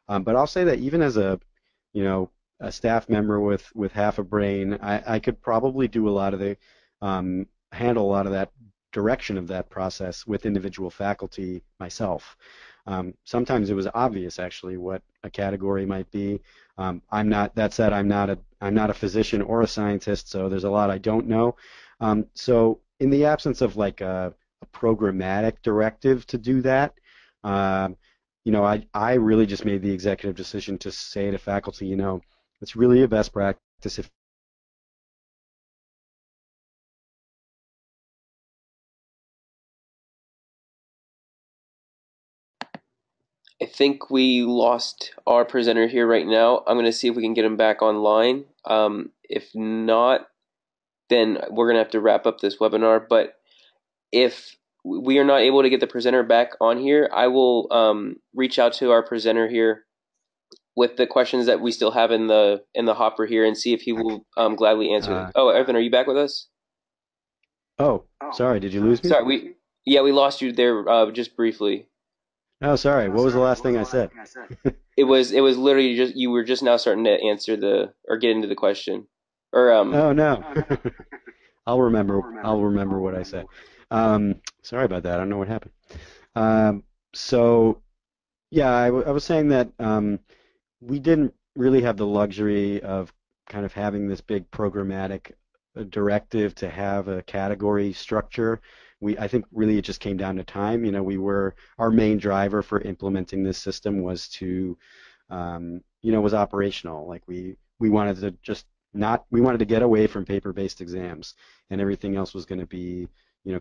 But I'll say that even as you know, a staff member with half a brain, I could probably do a lot of the handle a lot of that direction of that process with individual faculty myself. Sometimes it was obvious actually what a category might be. I'm not. That said, I'm not a physician or a scientist, so there's a lot I don't know. So in the absence of like a programmatic directive to do that, um, I really just made the executive decision to say to faculty, it's really a best practice if I think we lost our presenter here right now. I'm going to see if we can get him back online. If not, then we're going to have to wrap up this webinar. But if we are not able to get the presenter back on here, I will reach out to our presenter here with the questions that we still have in the hopper here and see if he will gladly answer them. uh, Oh, Evan, are you back with us? oh, sorry, did you lose me? Sorry, we lost you there just briefly. Oh, sorry. What was the last thing I said? It was literally just you were just now starting to answer or get into the question. Or Oh no. I'll remember what I said. Sorry about that. I don't know what happened. So yeah, I was saying that we didn't really have the luxury of kind of having this big programmatic directive to have a category structure. I think really it just came down to time. Our main driver for implementing this system was operational. Like we wanted to just not, we wanted to get away from paper-based exams, and everything else was going to be,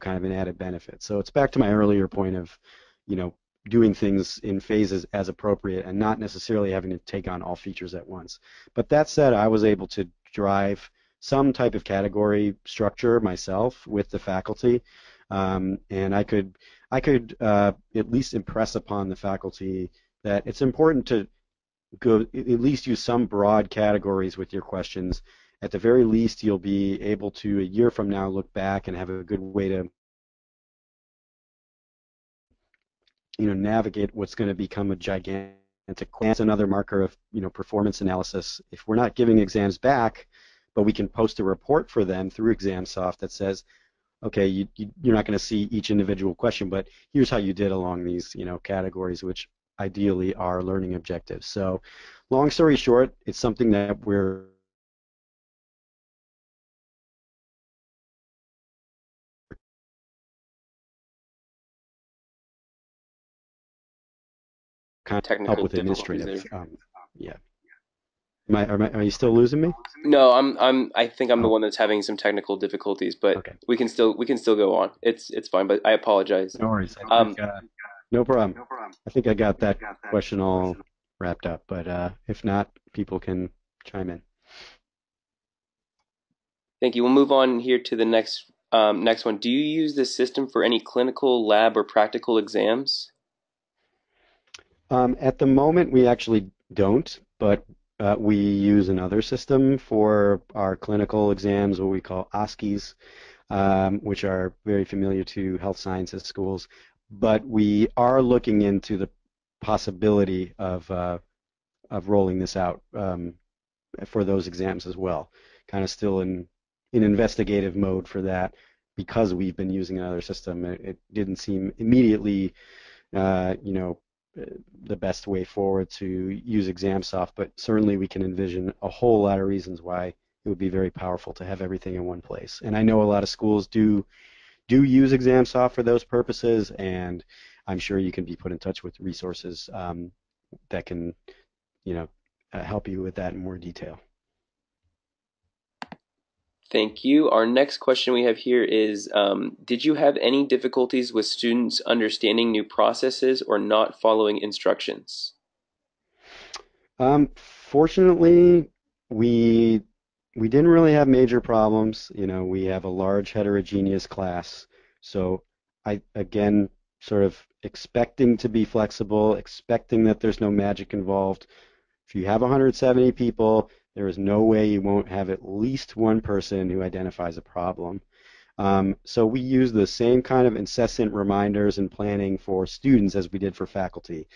kind of an added benefit. So it's back to my earlier point of, you know, doing things in phases as appropriate and not necessarily having to take on all features at once. But that said, I was able to drive some type of category structure myself with the faculty, and I could at least impress upon the faculty that it's important to go at least use some broad categories with your questions. At the very least, you'll be able to, a year from now, look back and have a good way to, navigate what's going to become a gigantic. That's another marker of, performance analysis. If we're not giving exams back, but we can post a report for them through ExamSoft that says, okay, you're not going to see each individual question, but here's how you did along these, categories, which ideally are learning objectives. So, long story short, it's something that we're kind of help technical with difficulties administrative. there. Yeah. Are you still losing me? No, I think I'm the Oh, one that's having some technical difficulties, but okay. we can still go on. It's fine, but I apologize. No worries. I think Um, no problem. I think I got that question all wrapped up, but if not, people can chime in. Thank you. We'll move on here to the next one. Do you use this system for any clinical, lab, or practical exams? At the moment, we actually don't, but we use another system for our clinical exams, what we call OSCEs, which are very familiar to health sciences schools. But we are looking into the possibility of rolling this out for those exams as well. Kind of still in investigative mode for that because we've been using another system. It didn't seem immediately uh, you know, uh, the best way forward to use ExamSoft, but certainly we can envision a whole lot of reasons why it would be very powerful to have everything in one place. And I know a lot of schools do use ExamSoft for those purposes, and I'm sure you can be put in touch with resources that can, you know, help you with that in more detail. Thank you. Our next question we have here is, did you have any difficulties with students understanding new processes or not following instructions? Fortunately, we we didn't really have major problems. You know, we have a large heterogeneous class, so I again sort of expecting to be flexible, expecting that there's no magic involved. If you have 170 people, there is no way you won't have at least one person who identifies a problem. So we use the same kind of incessant reminders and planning for students as we did for faculty.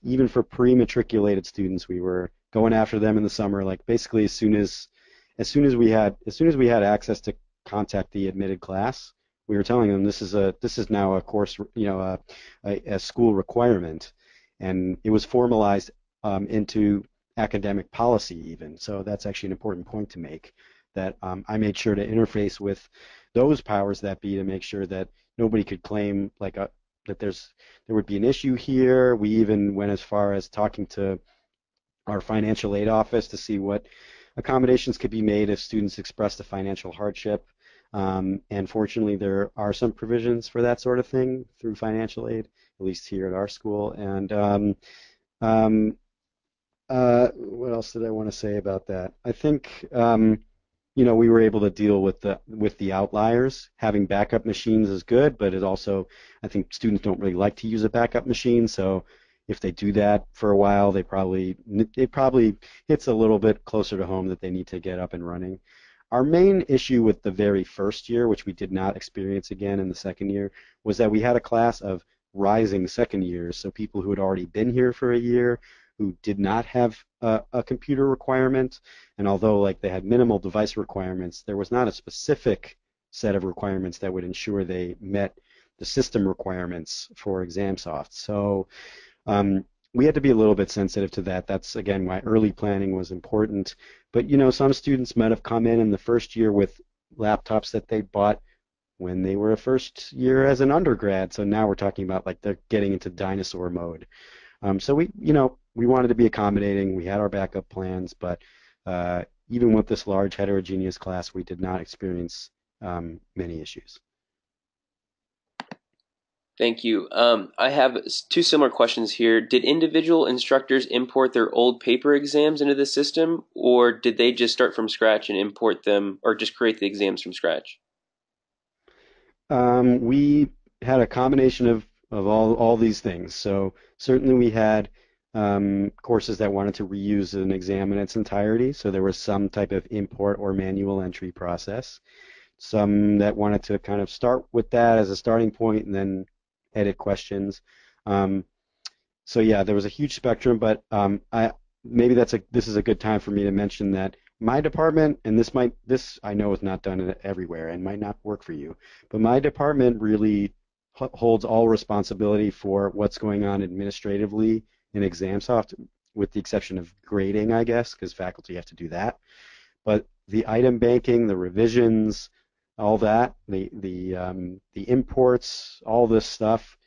Even for pre-matriculated students, we were going after them in the summer, like basically as soon as we had access to contact the admitted class, we were telling them this is now a course, a school requirement, and it was formalized into academic policy even. So that's actually an important point to make. That I made sure to interface with those powers that be to make sure that nobody could claim that there would be an issue here. We even went as far as talking to our financial aid office to see what accommodations could be made if students expressed a financial hardship. And fortunately, there are some provisions for that sort of thing through financial aid, at least here at our school. And um, what else did I want to say about that? I think we were able to deal with the outliers. Having backup machines is good, but it also I think students don't really like to use a backup machine, so if they do that for a while, it probably hits a little bit closer to home that they need to get up and running. Our main issue with the very first year, which we did not experience again in the second year, was that we had a class of rising second years, so people who had already been here for a year, who did not have a computer requirement, and although like they had minimal device requirements, there was not a specific set of requirements that would ensure they met the system requirements for ExamSoft. So we had to be a little bit sensitive to that. That's again why early planning was important. But some students might have come in the first year with laptops that they bought when they were a first year as an undergrad. So now we're talking about like they're getting into dinosaur mode. So we wanted to be accommodating. We had our backup plans, but even with this large heterogeneous class, we did not experience many issues. Thank you. I have two similar questions here. Did individual instructors import their old paper exams into the system, or did they just start from scratch and import them, or just create the exams from scratch? We had a combination of all these things. So certainly we had courses that wanted to reuse an exam in its entirety. So there was some type of import or manual entry process. Some that wanted to kind of start with that as a starting point and then edit questions. Um, so yeah, there was a huge spectrum, but I maybe this is a good time for me to mention that my department, and this I know is not done everywhere and might not work for you, but my department really holds all responsibility for what's going on administratively in ExamSoft, with the exception of grading, I guess, because faculty have to do that. But the item banking, the revisions, all that, the imports, all this stuff,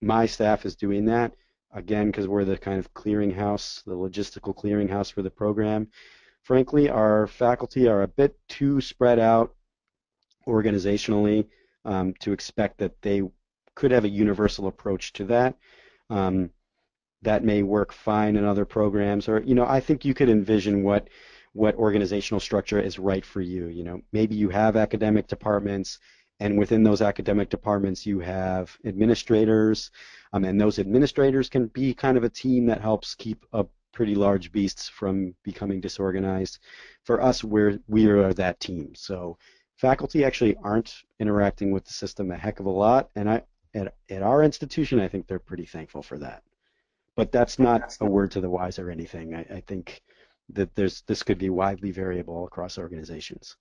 my staff is doing that. again, because we're the kind of clearinghouse, the logistical clearinghouse for the program. Frankly, our faculty are a bit too spread out organizationally to expect that they could have a universal approach to that. Um, that may work fine in other programs, or I think you could envision what organizational structure is right for you. Maybe you have academic departments, and within those academic departments you have administrators, and those administrators can be kind of a team that helps keep up pretty large beasts from becoming disorganized. For us, we are that team. So faculty actually aren't interacting with the system a heck of a lot, and at our institution, I think they're pretty thankful for that. But that's not a word to the wise or anything. I think that this could be widely variable across organizations.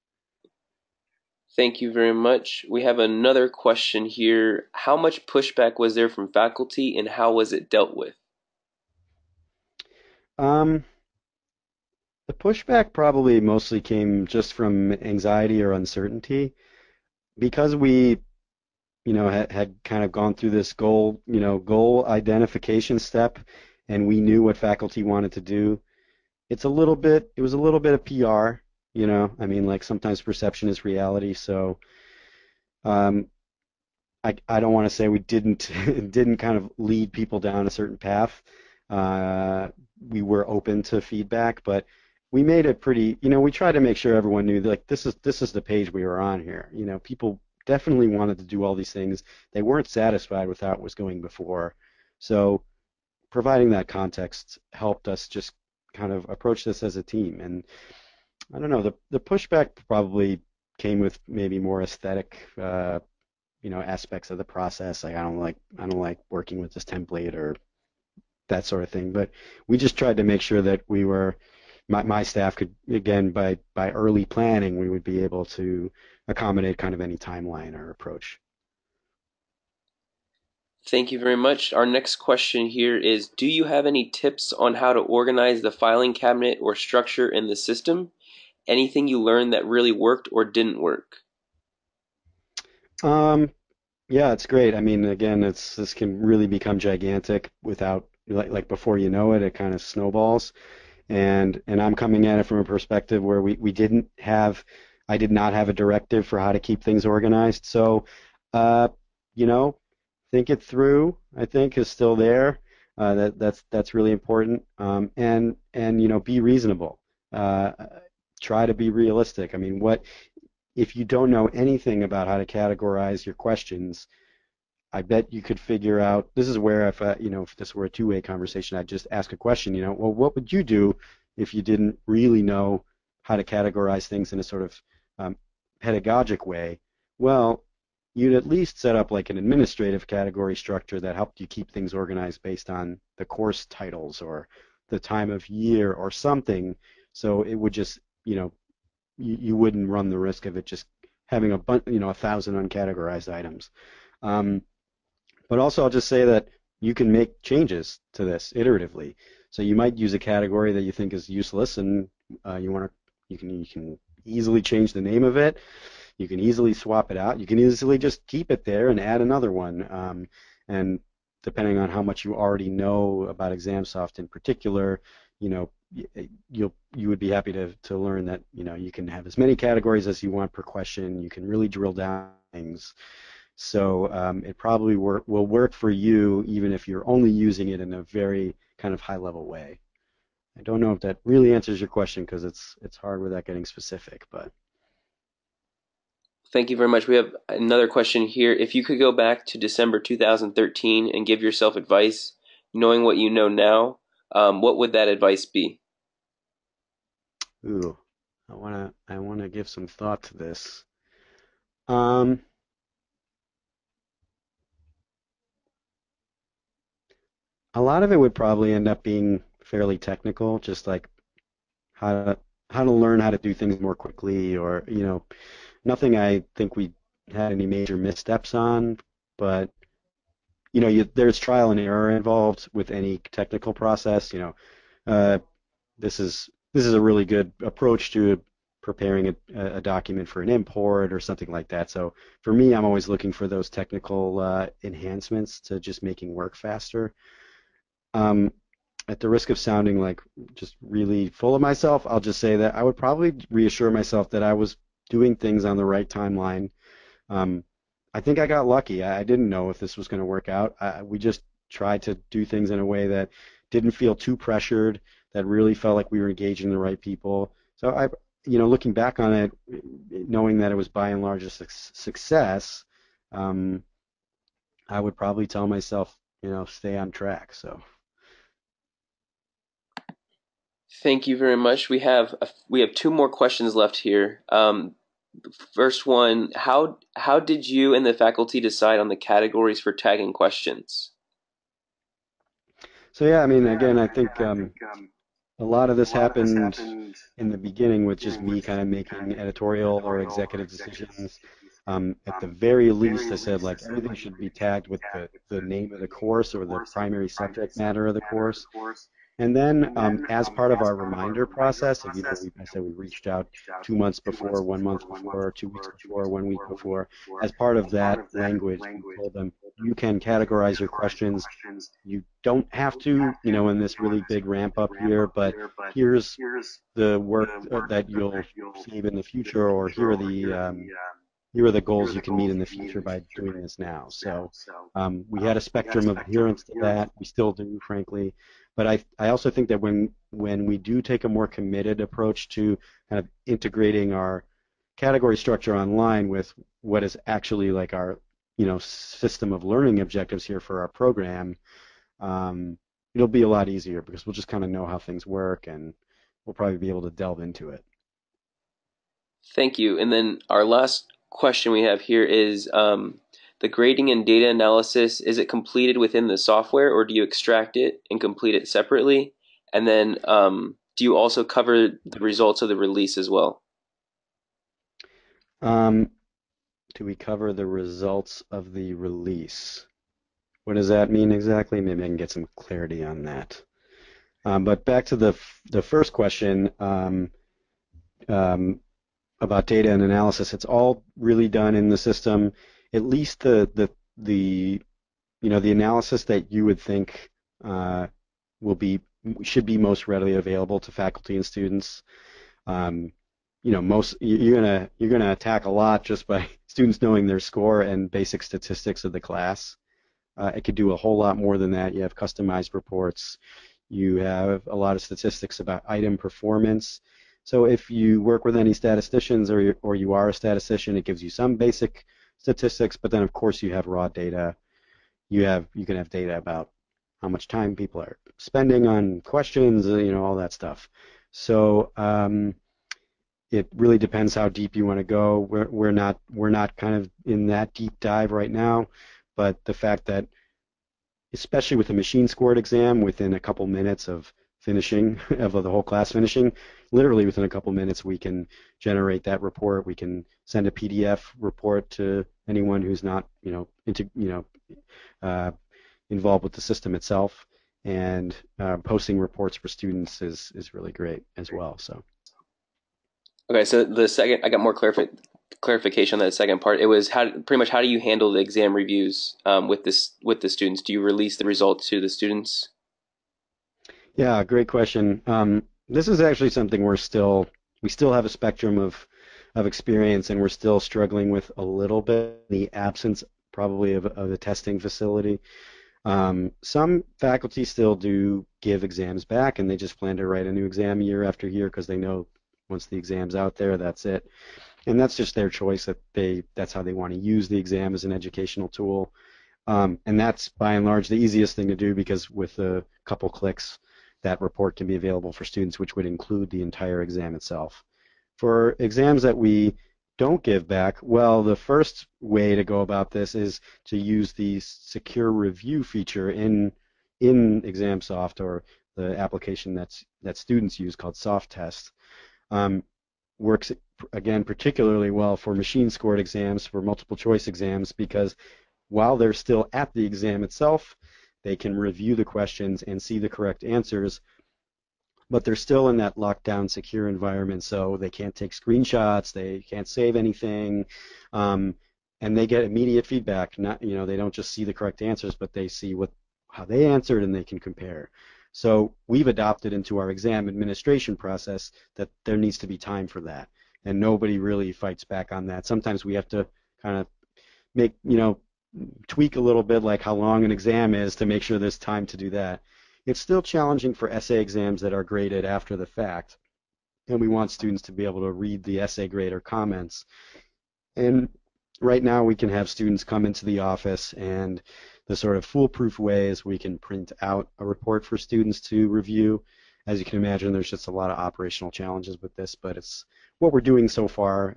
Thank you very much. We have another question here. How much pushback was there from faculty and how was it dealt with? Um, the pushback probably mostly came just from anxiety or uncertainty because we, had kind of gone through this goal identification step, and we knew what faculty wanted to do. It was a little bit of PR. I mean, like sometimes perception is reality. So um, I don't want to say we didn't didn't kind of lead people down a certain path. Uh, we were open to feedback, but we made it pretty, we tried to make sure everyone knew like this is the page we were on here. People definitely wanted to do all these things. They weren't satisfied with how it was going before. So providing that context helped us just kind of approach this as a team. And I don't know, the pushback probably came with maybe more aesthetic aspects of the process. Like I don't like working with this template or that sort of thing. But we just tried to make sure that my staff could, again, by early planning, we would be able to accommodate kind of any timeline or approach. Thank you very much. Our next question here is, do you have any tips on how to organize the filing cabinet or structure in the system? Anything you learned that really worked or didn't work? Um, yeah, it's great. I mean, again, this can really become gigantic without like before you know it, it kind of snowballs. And I'm coming at it from a perspective where we didn't have I did not have a directive for how to keep things organized. So, uh, you know, think it through, I think, is still there. That's really important. And be reasonable. Uh, Try to be realistic. I mean, what if you don't know anything about how to categorize your questions? I bet you could figure out. This is where if this were a two-way conversation, I'd just ask a question. Well, what would you do if you didn't really know how to categorize things in a sort of pedagogic way? Well, you'd at least set up like an administrative category structure that helped you keep things organized based on the course titles or the time of year or something. So it would just, you wouldn't run the risk of it just having a thousand uncategorized items. Um, but also, I'll just say that you can make changes to this iteratively. So you might use a category that you think is useless, and you can easily change the name of it. You can easily swap it out. You can easily just keep it there and add another one. And depending on how much you already know about ExamSoft in particular, you know, you would be happy to learn that you can have as many categories as you want per question. You can really drill down things. So it probably will work for you even if you're only using it in a very kind of high level way. I don't know if that really answers your question because it's hard without getting specific, but Thank you very much. We have another question here. If you could go back to December 2013 and give yourself advice, knowing what you know now, what would that advice be? ooh, I wanna give some thought to this. Um, a lot of it would probably end up being fairly technical, just like how to how to learn how to do things more quickly, or nothing I think we had any major missteps on, but there's trial and error involved with any technical process. Uh, this is a really good approach to preparing a document for an import or something like that. So for me, I'm always looking for those technical enhancements to just making work faster. um, at the risk of sounding like just really full of myself, I'll just say that I would probably reassure myself that I was doing things on the right timeline. Um, I think I got lucky. I didn't know if this was going to work out. We just tried to do things in a way that didn't feel too pressured, that really felt like we were engaging the right people. So looking back on it, knowing that it was by and large a success, um, I would probably tell myself, stay on track. So. Thank you very much. We have two more questions left here. First one, how did you and the faculty decide on the categories for tagging questions? So yeah, I mean, again, I think a lot of this happened in the beginning with just me kind of making editorial or executive decisions. At the very least, I said like everything should be tagged with the name of the course or the primary subject matter of the course. And then, as part of our reminder process, and I said we reached out 2 months before, 1 month before, 2 weeks before, 1 week before. As part of that language, we told them you can categorize your questions. You don't have to, in this really big ramp up year, but here's the work that you'll save in the future, or here are the goals you can meet in the future by doing this now. So we had a spectrum of adherence to that. We still do, frankly. But I also think that when we do take a more committed approach to kind of integrating our category structure online with what is actually like our system of learning objectives here for our program, it'll be a lot easier because we'll just kind of know how things work and we'll probably be able to delve into it. Thank you. And then our last question we have here is the grading and data analysis, is it completed within the software or do you extract it and complete it separately? And then do you also cover the results of the release as well? Um, do we cover the results of the release? What does that mean exactly? Maybe I can get some clarity on that. But back to the first question um, about data and analysis, it's all really done in the system. At least the the analysis that you would think will be should be most readily available to faculty and students. Um, you're gonna attack a lot just by students knowing their score and basic statistics of the class. It could do a whole lot more than that. You have customized reports. You have a lot of statistics about item performance. So if you work with any statisticians or you are a statistician, it gives you some basic statistics, but then of course you have raw data. You can have data about how much time people are spending on questions, all that stuff. So it really depends how deep you want to go. We're not kind of in that deep dive right now, but the fact that especially with a machine scored exam, within a couple minutes of finishing, of the whole class finishing, literally within a couple minutes, we can generate that report. We can send a PDF report to anyone who's not, uh, involved with the system itself. And posting reports for students is really great as well. So. Okay, so the second, I got more clarification on that second part. It was pretty much how do you handle the exam reviews with the students? Do you release the results to the students? Yeah, great question. This is actually something we still have a spectrum of experience, and we're still struggling with a little bit the absence probably of a testing facility. Some faculty still do give exams back, and they just plan to write a new exam year after year because they know once the exam's out there, that's it. And that's just their choice that's how they want to use the exam as an educational tool. And that's by and large the easiest thing to do because with a couple clicks, that report can be available for students, which would include the entire exam itself. For exams that we don't give back, well, the first way to go about this is to use the secure review feature in ExamSoft or the application that students use called SoftTest. Works again particularly well for machine scored exams, for multiple choice exams, because while they're still at the exam itself, they can review the questions and see the correct answers, but they're still in that locked down secure environment, so they can't take screenshots, they can't save anything, and they get immediate feedback. Not, they don't just see the correct answers, but they see how they answered, and they can compare. So we've adopted into our exam administration process that there needs to be time for that, and nobody really fights back on that. Sometimes we have to kind of make, tweak a little bit, like how long an exam is, to make sure there's time to do that. It's still challenging for essay exams that are graded after the fact, and we want students to be able to read the essay grade or comments. And right now we can have students come into the office, and the sort of foolproof way is we can print out a report for students to review. As you can imagine, there's just a lot of operational challenges with this, but it's what we're doing so far.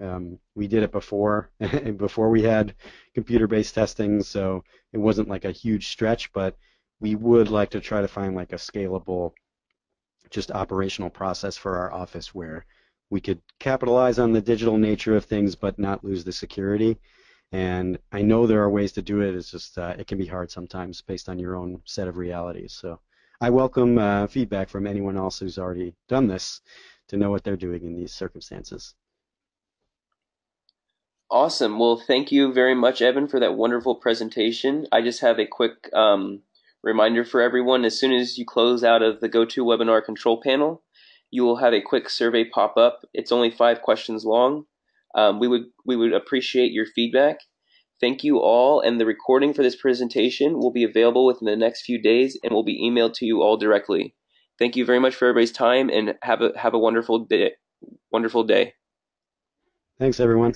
We did it before, before we had computer-based testing, so it wasn't like a huge stretch, but we would like to try to find like a scalable, just operational process for our office where we could capitalize on the digital nature of things but not lose the security. And I know there are ways to do it. It's just it can be hard sometimes based on your own set of realities. So I welcome feedback from anyone else who's already done this to know what they're doing in these circumstances. Awesome. Well, thank you very much, Evan, for that wonderful presentation. I just have a quick reminder for everyone. As soon as you close out of the GoToWebinar control panel, you will have a quick survey pop up. It's only 5 questions long. We would appreciate your feedback. Thank you all, and the recording for this presentation will be available within the next few days and will be emailed to you all directly. Thank you very much for everybody's time, and have a wonderful day. Wonderful day. Thanks, everyone.